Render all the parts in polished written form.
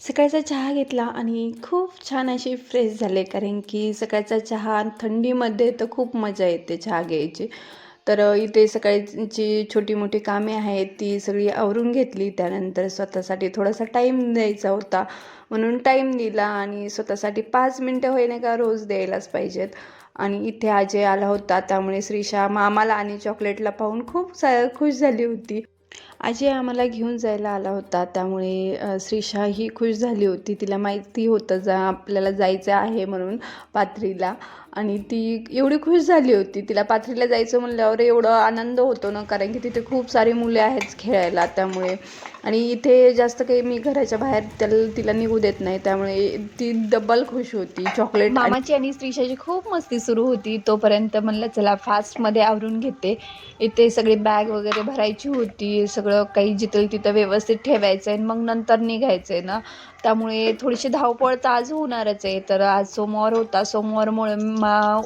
सकाळचा चहा घेतला आणि खूप छान अशी फ्रेश झाले, कारण की सकाळचा चहा थंडीमध्ये तर खूप मजा येते चहा घ्यायची. तर इथे सकाळची छोटी मोठी कामे आहेत ती सगळी आवरून घेतली. त्यानंतर स्वतःसाठी थोडासा टाईम द्यायचा होता, म्हणून टाईम दिला आणि स्वतःसाठी 5 मिनटं होईना का रोज द्यायलाच पाहिजेत. आणि इथे अजय आला होता, त्यामुळे श्रीशा मामाला आणि चॉकलेटला पाहून खूप खुश झाली होती. आजी आम्हाला घेऊन जायला आला होता, त्यामुळे श्रीशा ही खुश झाली होती. तिला माहिती होतं आपल्याला जायचं आहे म्हणून पाथरीला. आणि ती एवढी खुश झाली होती. तिला पाथरीला जायचं म्हणल्यावर एवढं आनंद होतो ना, कारण की तिथे खूप सारी मुले आहेत खेळायला, त्यामुळे. आणि इथे जास्त काही मी घराच्या बाहेर तिला निघू देत नाही, त्यामुळे ती डबल खुश होती. चॉकलेट मामाची आणि श्रीशाची खूप मस्ती सुरू होती. तोपर्यंत म्हणलं चला फास्टमध्ये आवरून घेते. इथे सगळी बॅग वगैरे भरायची होती, सगळं काही जिथं तिथं व्यवस्थित ठेवायचं आहे, मग नंतर निघायचं आहे ना. त्यामुळे थोडीशी धावपळ तर आज होणारच आहे. तर आज सोमवार होता, सोमवारमुळे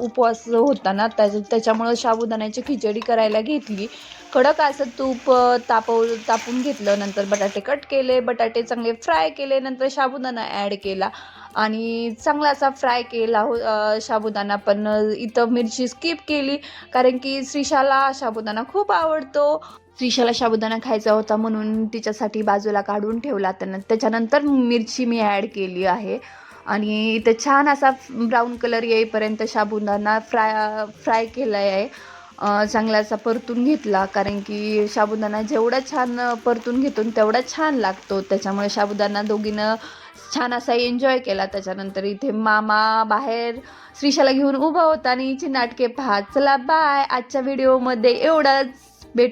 उपवास होता ना, त्याच्यामुळं साबुदाण्याची खिचडी करायला घेतली. कडक असं तूप तापून घेतलं, नंतर बटाटे कट केले, बटाटे चांगले फ्राय केले, नंतर साबुदाणा ॲड केला आणि चांगला असा फ्राय केला साबुदाणा. पण इथं मिरची स्किप केली, कारण की श्रीशाला साबुदाणा खूप आवडतो. श्रीशाला साबुदाणा खायचा होता म्हणून तिच्यासाठी बाजूला काढून ठेवला. त्याच्यानंतर मिरची मी ॲड केली आहे आणि इथे छान असा ब्राऊन कलर येईपर्यंत साबुदाणा फ्राय केला आहे. चांगला असा परतून घेतला, कारण की साबुदाणा जेवढा छान परतून घेतो तेवढा छान लागतो. त्याच्यामुळे साबुदाणा दोघीनं छान असा एन्जॉय केला. त्याच्यानंतर इथे मामा बाहेर श्रीशाला घेऊन उभा होता आणि हिची नाटके पाहत. चला बाय, आजच्या व्हिडिओमध्ये एवढंच.